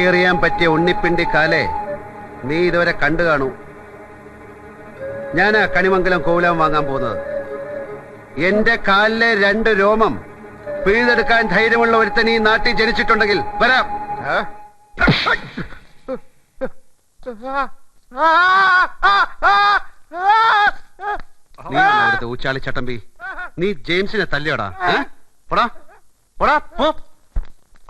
കല്ലെറിയാൻ പറ്റിയ ഉണ്ണിപ്പിണ്ടി കാലേ നീ ഇതുവരെ കണ്ടു കാണൂ. ഞാനാ കണിമംഗലം കോവിലം വാങ്ങാൻ പോകുന്നത്. എന്റെ കാലിലെ 2 രോമം പിഴുതെടുക്കാൻ ധൈര്യമുള്ള ഒരുത്തൻ ഈ നാട്ടിൽ ജനിച്ചിട്ടുണ്ടെങ്കിൽ വരാം. നീ അവിടുത്തെ ഊച്ചാളി ചട്ടമ്പി, നീ ജെയിംസിനെ തല്ലിയോടാ?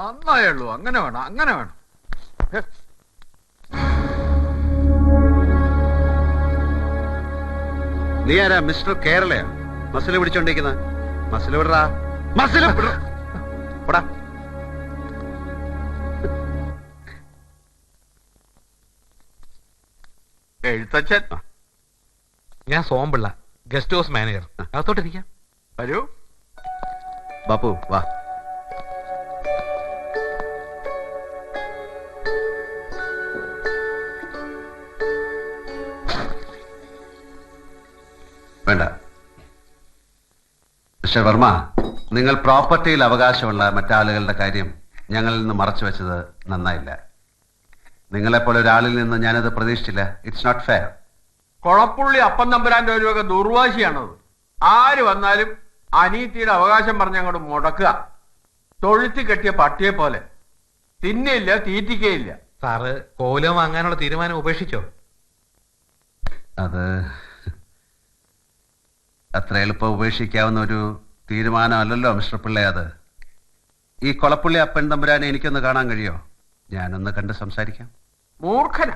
അന്നായുള്ളൂ. അങ്ങനെ വേണം, അങ്ങനെ വേണം. നീ ആരാ? മിസ്റ്റർ കേരളയാ മസിൽ പിടിച്ചോണ്ടിരിക്കുന്ന? മസിൽ വിടറാ, മസിൽ വിടാ. എഴുത്തച്ഛൻ, ഞാൻ സോമ്പിള്ള, ഗസ്റ്റ് ഹൗസ് മാനേജർ. അകത്തോട്ടിരിക്കാം. വരൂ. ബാപ്പു വാ. വേണ്ട. മിസ്റ്റർ വർമ്മ, നിങ്ങൾ പ്രോപ്പർട്ടിയിൽ അവകാശമുള്ള മറ്റാളുകളുടെ കാര്യം ഞങ്ങളിൽ നിന്ന് മറച്ചു വെച്ചത് നന്നായില്ല. നിങ്ങളെപ്പോലെ ഒരാളിൽ നിന്ന് ഞാനത് പ്രതീക്ഷിച്ചില്ല. It's not fair. കൊളപ്പുള്ളി അപ്പൻ തമ്പുരാന്റെ ഒരു വക ദുർവാശിയാണത്. ആര് വന്നാലും അനീതിയുടെ അവകാശം പറഞ്ഞ് അങ്ങോട്ട് മുടക്കുക. തൊഴുത്തി കെട്ടിയ പട്ടിയെ പോലെ. തിന്നയില്ല, തീറ്റിക്കയില്ല. സാറ് കോലം വാങ്ങാനുള്ള തീരുമാനം ഉപേക്ഷിച്ചോ? അത് അത്ര എളുപ്പം ഉപേക്ഷിക്കാവുന്ന ഒരു തീരുമാനമല്ലല്ലോ മിസ്റ്റർ പിള്ളേ. അത് ഈ കൊളപ്പുള്ളി അപ്പൻ തമ്പുരാനെ എനിക്കൊന്ന് കാണാൻ കഴിയോ? ഞാനൊന്ന് കണ്ട് സംസാരിക്കാം. മൂർഖന.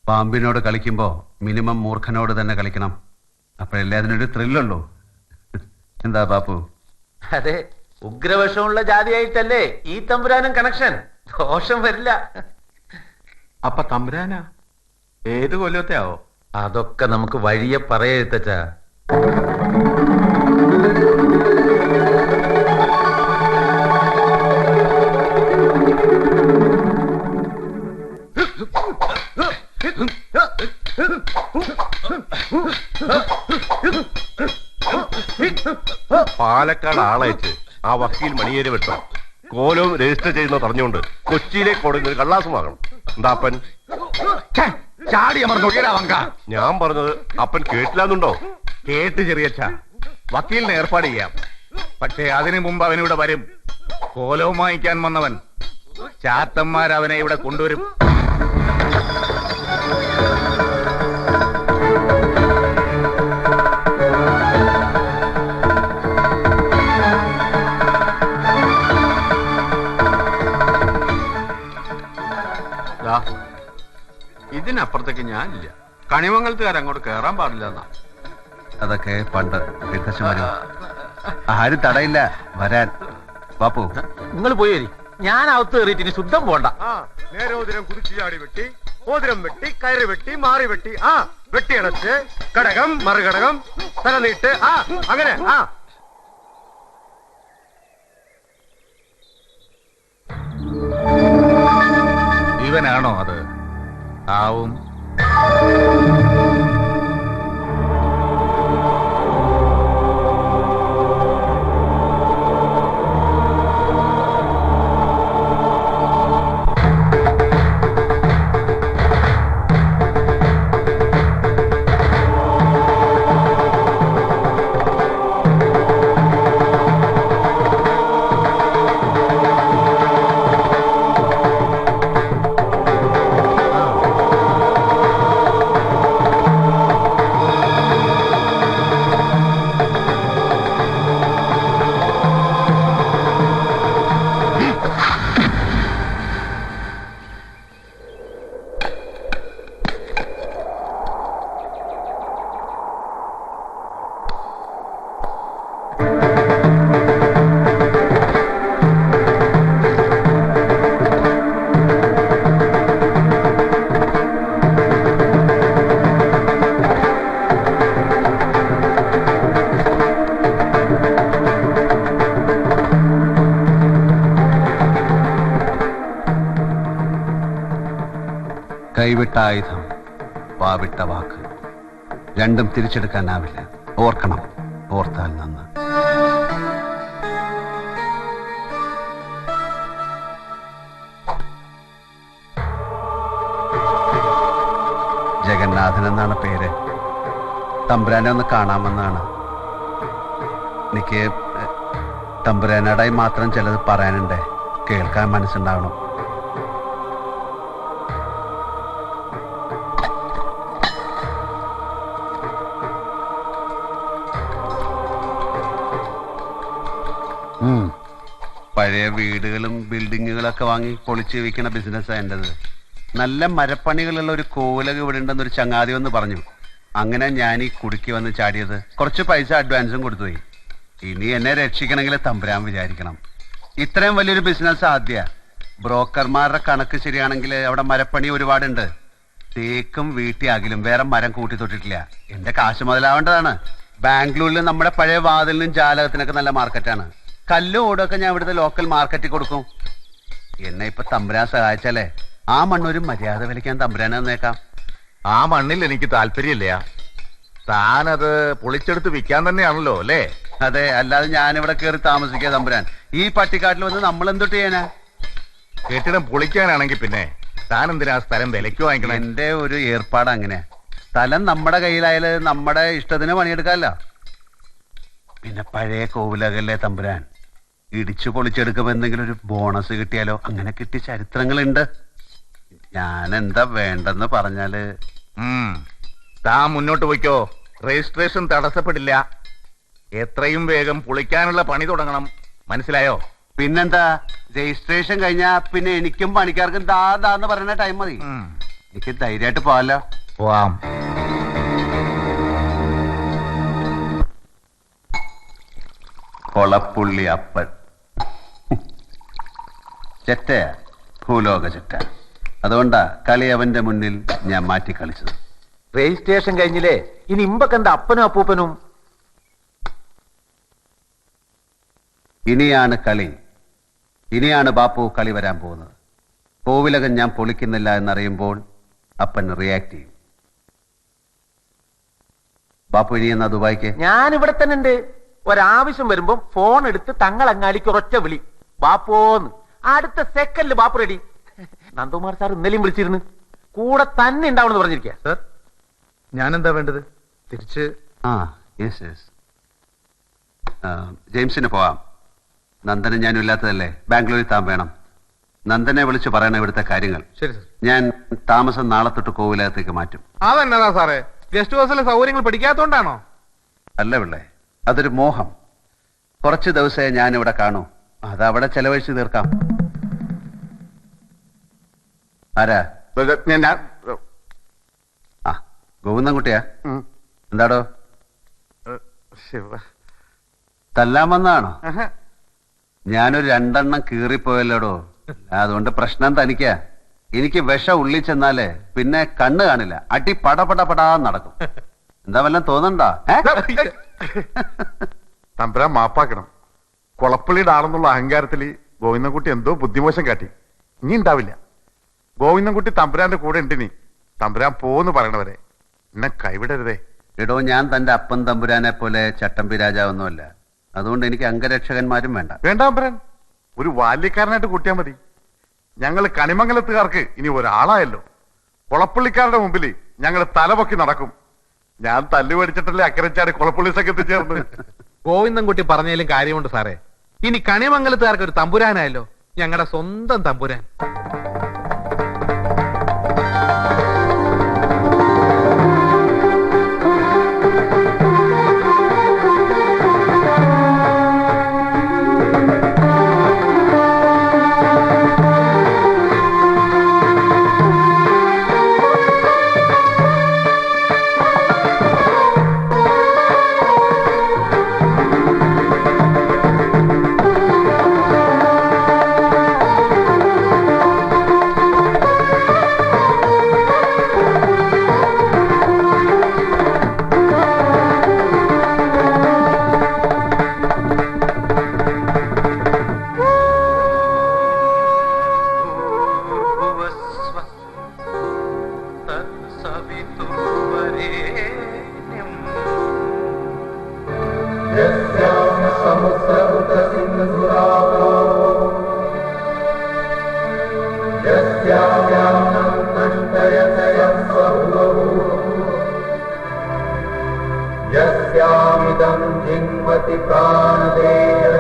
പാമ്പിനോട് കളിക്കുമ്പോ മിനിമം മൂർഖനോട് തന്നെ കളിക്കണം. അപ്പോഴല്ലേ അതിനൊരു ത്രില്ലുള്ളൂ. എന്താ ബാപ്പു? അതെ, ഉഗ്രവശമുള്ള ജാതിയായിട്ടല്ലേ ഈ തമ്പുരാനും കണക്ഷൻ. ദോഷം വരില്ല. അപ്പൊ തമ്പുരാനാ ഏത് കൊല്ലത്തെ ആവോ? അതൊക്കെ നമുക്ക് വഴിയെ പറയെഴുത്തച്ച. പാലക്കാട് ആളയച്ച് ആ വക്കീൽ മണിയേരി വെട്ട കോലവും രജിസ്റ്റർ ചെയ്യുന്ന പറഞ്ഞുകൊണ്ട് കൊച്ചിയിലേക്ക് കൊടുക്കുന്ന ഒരു കള്ളാസം വാങ്ങണം. എന്താ അപ്പൻ? ഞാൻ പറഞ്ഞത് അപ്പൻ കേട്ടില്ലാന്നുണ്ടോ? കേട്ട് ചെറിയച്ഛ, വക്കീലിനെ ഏർപ്പാട് ചെയ്യാം. പക്ഷേ അതിനു മുമ്പ് അവനിവിടെ വരും. കോലവും വാങ്ങിക്കാൻ വന്നവൻ. ചാത്തന്മാരവനെ ഇവിടെ കൊണ്ടുവരും. ഇതിനപ്പുറത്തേക്ക് ഞാനില്ല. കണിമംഗലത്തുകാർ അങ്ങോട്ട് കയറാൻ പാടില്ല എന്നാ. അതൊക്കെ പണ്ട്. ആരും തടയില്ല വരാൻ. ബാപ്പു നിങ്ങൾ പോയി വരി. ഞാൻ അകത്ത് കയറിയിട്ട് ഇനി ശുദ്ധം പോണ്ട. നേരോതിരം കുതിച്ചു ചാടി വെട്ടി, ഓതിരം വെട്ടി, കയറി വെട്ടി, മാറി വെട്ടി, വെട്ടിയടച്ച് കടകം മറുകടകം തല നീട്ട്, അങ്ങനെ. ഇവനാണോ അത്? ആവും. കൈവിട്ട ആയുധം, വാവിട്ട വാക്ക്, രണ്ടും തിരിച്ചെടുക്കാനാവില്ല. ഓർക്കണം, ഓർത്താൽ നന്ന്. ജഗന്നാഥൻ എന്നാണ് പേര്. തമ്പുരാനെ ഒന്ന് കാണാമെന്നാണ്. എനിക്ക് തമ്പുരാനോടായി മാത്രം ചിലത് പറയാനുണ്ട്. കേൾക്കാൻ മനസ്സുണ്ടാവണം. പഴയ വീടുകളും ബിൽഡിങ്ങുകളൊക്കെ വാങ്ങി പൊളിച്ച് വിൽക്കണ ബിസിനസ്സാണ് എൻ്റെത്. നല്ല മരപ്പണികളുള്ള ഒരു കോവിലക ഇവിടെ ഉണ്ടെന്നൊരു ചങ്ങാതി വന്ന് പറഞ്ഞു. അങ്ങനെ ഞാൻ ഈ കുടുക്കി വന്ന് ചാടിയത്. കുറച്ച് പൈസ അഡ്വാൻസും കൊടുത്തുപോയി. ഇനി എന്നെ രക്ഷിക്കണമെങ്കിൽ തമ്പുരാൻ വിചാരിക്കണം. ഇത്രയും വലിയൊരു ബിസിനസ് ആദ്യ. ബ്രോക്കർമാരുടെ കണക്ക് ശരിയാണെങ്കിൽ അവിടെ മരപ്പണി ഒരുപാടുണ്ട്. തേക്കും വീട്ടിയാകിലും വേറെ മരം കൂട്ടി തൊട്ടിട്ടില്ല. എന്റെ കാശ് മുതലാവേണ്ടതാണ്. ബാംഗ്ലൂരിൽ നമ്മുടെ പഴയ വാതിലിനും ജാലകത്തിനൊക്കെ നല്ല മാർക്കറ്റാണ്. കല്ലും ഓടൊക്കെ ഞാൻ ഇവിടുത്തെ ലോക്കൽ മാർക്കറ്റിൽ കൊടുക്കും. എന്നെ ഇപ്പൊ തമ്പുരാൻ സഹായിച്ചാലേ ആ മണ്ണൊരു മര്യാദ വിളിക്കാൻ തമ്പുരാനെ തന്നേക്കാം. ആ മണ്ണിൽ എനിക്ക് താല്പര്യമില്ല. താനത് പൊളിച്ചെടുത്ത് വിൽക്കാൻ തന്നെയാണല്ലോ അല്ലേ? അതെ, അല്ലാതെ ഞാനിവിടെ കയറി താമസിക്കുക തമ്പുരാൻ. ഈ പട്ടിക്കാട്ടിൽ വന്ന് നമ്മൾ എന്തൊട്ട് ചെയ്യാനാ? കെട്ടിടം പൊളിക്കാനാണെങ്കിൽ പിന്നെ താൻ എന്തിനാ സ്ഥലം വിലയ്ക്ക് വാങ്ങിക്കണം? എന്റെ ഒരു ഏർപ്പാട് അങ്ങനെ. സ്ഥലം നമ്മുടെ കയ്യിലായാല് നമ്മുടെ ഇഷ്ടത്തിന് പണിയെടുക്കാമല്ലോ. പിന്നെ പഴയ കോവിലകല്ലേ തമ്പുരാൻ. ഇടിച്ചു പൊളിച്ചെടുക്കുമ്പോ എന്തെങ്കിലും ഒരു ബോണസ് കിട്ടിയാലോ? അങ്ങനെ കിട്ടിയ ചരിത്രങ്ങളുണ്ട്. ഞാൻ എന്താ വേണ്ടെന്ന് പറഞ്ഞാല് താൻ മുന്നോട്ട് പോയിക്കോ. രജിസ്ട്രേഷൻ തടസ്സപ്പെടില്ല. എത്രയും വേഗം പൊളിക്കാനുള്ള പണി തുടങ്ങണം. മനസ്സിലായോ? പിന്നെന്താ, രജിസ്ട്രേഷൻ കഴിഞ്ഞാ പിന്നെ എനിക്കും പണിക്കാർക്കും ദാന്ന് പറയുന്ന ടൈം മതി. എനിക്ക് ധൈര്യമായിട്ട് പോവാലോ. പോവാം. കൊളപ്പുള്ളി അപ്പൻ ചെറ്റയാ, ഭൂലോക ചെറ്റ. അതുകൊണ്ടാ കളി അവന്റെ മുന്നിൽ ഞാൻ മാറ്റി കളിച്ചത്. രജിസ്ട്രേഷൻ കഴിഞ്ഞില്ലേ? ഇനി ഇമ്പക്കെന്താ അപ്പനും അപ്പൂപ്പനും? ഇനിയാണ് കളി. ഇനിയാണ് ബാപ്പു കളി വരാൻ പോകുന്നത്. കോവിലകം ഞാൻ പൊളിക്കുന്നില്ല എന്നറിയുമ്പോൾ അപ്പൻ റിയാക്ട് ചെയ്യും. ബാപ്പു ഇനി എന്നാ ദുബായിക്ക്? ഞാൻ ഇവിടെ തന്നെ ഉണ്ട്. ഒരാവശ്യം വരുമ്പോ ഫോൺ എടുത്ത് തങ്ങളങ്ങാലിക്ക് ഒരൊറ്റ വിളി, ബാപ്പോന്ന്. അടുത്ത സെക്കൻഡില് ബാപ്പു റെഡി. നന്ദകുമാർ സാർ ഇന്നലെയും വിളിച്ചിരുന്നു. കൂടെ തന്നെ ഉണ്ടാവണമെന്ന് പറഞ്ഞിരിക്കുക. സർ, ഞാൻ എന്താ വേണ്ടത്? തിരിച്ച് യെസ് ജെയിംസിന് പോവാം. നന്ദനും ഞാനും ഇല്ലാത്തതല്ലേ. ബാംഗ്ലൂരിൽ താൻ വേണം. നന്ദനെ വിളിച്ച് പറയണം ഇവിടുത്തെ കാര്യങ്ങൾ. ശരി സർ. ഞാൻ താമസം നാളെ തൊട്ട് കോവിലകത്തേക്ക് മാറ്റും. അതെന്നതാ സാറേ, ഗസ്റ്റ് ഹൗസിലെ സൗകര്യങ്ങൾ പഠിക്കാത്തോണ്ടാണോ? അല്ല പിള്ളേ, അതൊരു മോഹം. കുറച്ച് ദിവസമേ ഞാൻ ഇവിടെ കാണൂ. അതവിടെ ചെലവഴിച്ച് തീർക്കാം. ആരാ? ആ, ഗോവിന്ദൻകുട്ടിയാ? എന്താടോ, തല്ലാൻ വന്നാണോ? ഞാനൊരു 2 എണ്ണം കീറിപ്പോയല്ലോടോ. അതുകൊണ്ട് പ്രശ്നം തനിക്കാ. എനിക്ക് വിഷം ഉള്ളിൽ ചെന്നാലേ പിന്നെ കണ്ണ് കാണില്ല. അടി പടപടപടാന്ന് നടക്കും. എന്താ വല്ലതും തോന്നണ്ടാ? തമ്പുരാൻ മാപ്പാക്കണം. കൊളപ്പള്ളിയുടെ ആളെന്നുള്ള അഹങ്കാരത്തിൽ ഗോവിന്ദൻകുട്ടി എന്തോ ബുദ്ധിമോശം കാട്ടി. ഇനി ഉണ്ടാവില്ല. ഗോവിന്ദൻകുട്ടി തമ്പുരാന്റെ കൂടെ ഉണ്ട്. നീ തമ്പുരാൻ പോന്ന് പറയണവരെ എന്നെ കൈവിടരുതേ. എടോ, ഞാൻ തന്റെ അപ്പൻ തമ്പുരാനെ പോലെ ചട്ടമ്പി രാജാവൊന്നുമല്ല. അതുകൊണ്ട് എനിക്ക് അംഗരക്ഷകന്മാരും വേണ്ട. വേണ്ട തമ്പുരാൻ, ഒരു ബാല്യക്കാരനായിട്ട് കൂട്ടിയാൽ മതി. ഞങ്ങൾ കണിമംഗലത്തുകാർക്ക് ഇനി ഒരാളായല്ലോ. കൊളപ്പള്ളിക്കാരുടെ മുമ്പിൽ ഞങ്ങൾ തലപൊക്കി നടക്കും. ഞാൻ തല്ലു മേടിച്ചിട്ടല്ലേ അക്കരച്ചാട് കൊളപ്പള്ളി സംഘത്തിൽ ചേർന്ന്. ഗോവിന്ദൻകുട്ടി പറഞ്ഞതിലും കാര്യമുണ്ട് സാറേ. ഇനി കണിമംഗലത്തുകാർക്ക് ഒരു തമ്പുരാനായല്ലോ, ഞങ്ങളുടെ സ്വന്തം തമ്പുരാൻ. Yasya कामिदं जिन्मति प्राणदेय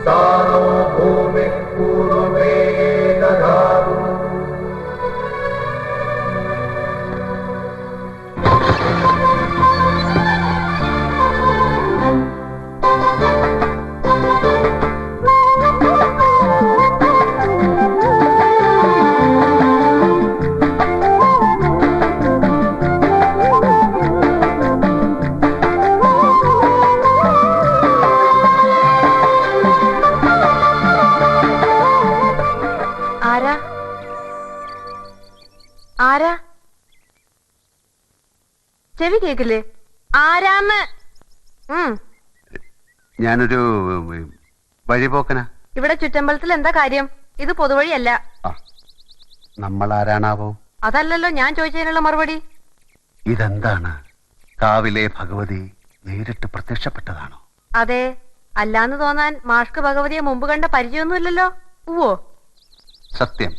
सा नो भूमिः पूर्वे दधातु ആരാ? ചെവി കേക്കില്ലേ? ആരാന്ന്? ഞാനൊരു വഴിപോക്കനാ. ഇവിടെ ചുറ്റമ്പലത്തിൽ എന്താ കാര്യം? ഇത് പൊതുവഴിയല്ല. നമ്മൾ ആരാണാവോ? അതല്ലല്ലോ ഞാൻ ചോദിച്ചതിനുള്ള മറുപടി. ഇതെന്താണ്? കാവിലെ ഭഗവതി നേരിട്ട് പ്രത്യക്ഷപ്പെട്ടതാണോ? അതെ. അല്ലാന്ന് തോന്നാൻ മാഷ്ക്ക് ഭഗവതിയെ മുമ്പ് കണ്ട പരിചയമൊന്നുമില്ലല്ലോ. ഉവ്വോ? സത്യം.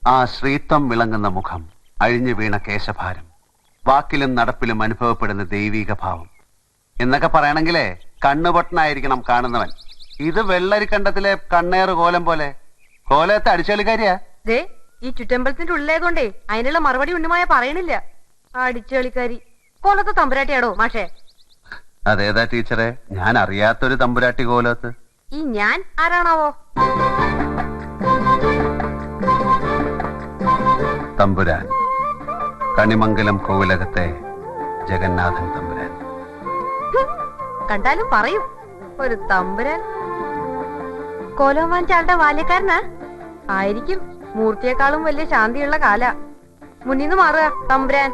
ആ ശ്രീത്വം വിളങ്ങുന്ന മുഖം, അഴിഞ്ഞു വീണ കേശഭാരം, വാക്കിലും നടപ്പിലും അനുഭവപ്പെടുന്ന ദൈവീക ഭാവം എന്നൊക്കെ പറയണെങ്കിലേ കണ്ണുപൊട്ടനായിരിക്കണം കാണുന്നവൻ. ഇത് വെള്ളരിക്കണ്ടത്തിലെ കണ്ണേറ് കോലം പോലെ. കോലത്തെ അടിച്ചുകളിക്കാരിയാ. ദേ, ഈ ചുറ്റമ്പലത്തിന്റെ ഉള്ളിലേതുകൊണ്ടേ അതിനുള്ള മറുപടി ഉണ്ണിമായ പറയണില്ല. അടിച്ചുകളിക്കാരി. കോലത്തെ തമ്പുരാട്ടിയാടോ മാഷേ? അതേതാ ടീച്ചറെ? ഞാൻ അറിയാത്തൊരു തമ്പുരാട്ടി കോലത്ത്. ഈ ഞാൻ ആരാണാവോ? തമ്പുരാൻ, കണിമംഗലം കോവിലകത്തെ ജഗന്നാഥൻ തമ്പുരാൻ. കണ്ടാലും പറയും ഒരു തമ്പുരാൻ. കോലം വാങ്ങിച്ച ആളുടെ ബാല്യക്കാരനാ ആയിരിക്കും. മൂർത്തിയെക്കാളും വലിയ ശാന്തിയുള്ള കാല. മുന്നിന്ന് മാറുക തമ്പുരാൻ.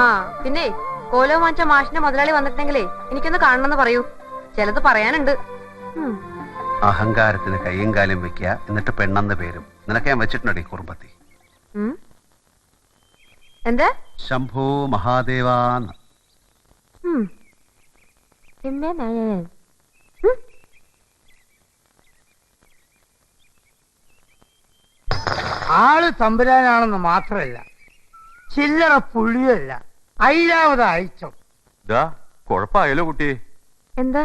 ആ പിന്നെ കോലം വാങ്ങിച്ച മാഷിന്റെ മുതലാളി വന്നിട്ടുണ്ടെങ്കിലേ എനിക്കൊന്ന് കാണണമെന്ന് പറയൂ. ചിലത് പറയാനുണ്ട്. അഹങ്കാരത്തിന് കയ്യും കാലും വെക്കുക, എന്നിട്ട് പെണ്ണെന്ന് പേരും. നിനക്ക് ഞാൻ വെച്ചിട്ടുണ്ടോ ഈ കുറുമ്പത്തി? എന്താ? ശംഭോ മഹാദേവാന്ന്. ആള് തമ്പുരാനാണെന്ന് മാത്രമല്ല, ചില്ലറ പുള്ളിയല്ല, അയിലാവത് അയച്ചോ. കൊഴപ്പായല്ലോ കുട്ടി. എന്താ?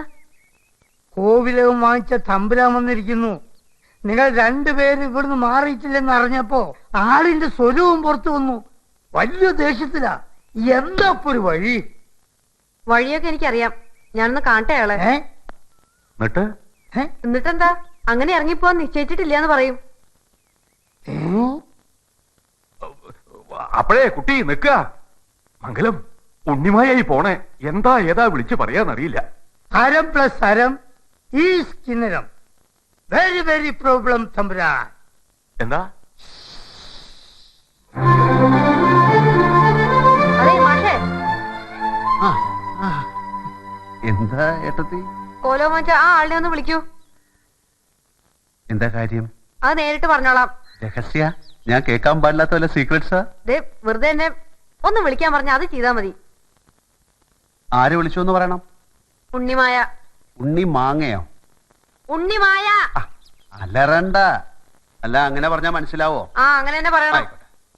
കോവിലകം വാങ്ങിച്ച തമ്പുരാൻ വന്നിരിക്കുന്നു. നിങ്ങൾ രണ്ടുപേര് ഇവിടുന്ന് മാറിയിട്ടില്ലെന്ന് അറിഞ്ഞപ്പോ ആളിന്റെ സ്വരവും പുറത്തു വന്നു. വലിയ ദേഷ്യത്തിലാ. എന്താ ഒരു വഴി? വഴിയൊക്കെ എനിക്കറിയാം. ഞാനൊന്ന് കാണട്ടെ അയാളെ. എന്നിട്ടെന്താ? അങ്ങനെ ഇറങ്ങിപ്പോവാൻ നിശ്ചയിച്ചിട്ടില്ലാന്ന് പറയും. അപ്പോഴേ കുട്ടി നിക്ക. മംഗലം ഉണ്ണിമായായി പോണേ. എന്താ ഏതാ വിളിച്ചു പറയാന്നറിയില്ല. ഹരം പ്ലസ് ഹരം ഈസ് കിന്നരം. വെരി വെരി പ്രോബ്ലം തമ്പുരാൻ. എന്താ? അതെ മാഷേ. എന്താ ഏട്ടത്തി? കോലോ വാങ്ങിച്ച ആ ആളിനെ ഒന്ന് വിളിക്കൂ. എന്താ കാര്യം? അത് നേരിട്ട് പറഞ്ഞോളാം. രഹസ്യ? ഞാൻ കേൾക്കാൻ പാടില്ലാത്ത വല്ല സീക്രട്സാ? ദേ, വെറുതെ എന്നെ ഒന്ന് വിളിക്കാൻ പറഞ്ഞ അത് ചെയ്താ മതി. ആര് വിളിച്ചു എന്ന് പറയണം? ഉണ്ണിമായ. ഉണ്ണി മാങ്ങയോ? ഉണ്ണിമായ. അലറണ്ട. അല്ല, അങ്ങനെ പറഞ്ഞാ മനസ്സിലാവോ? ആ, അങ്ങനെ തന്നെ പറയണം. ആയിക്കോട്ടെ.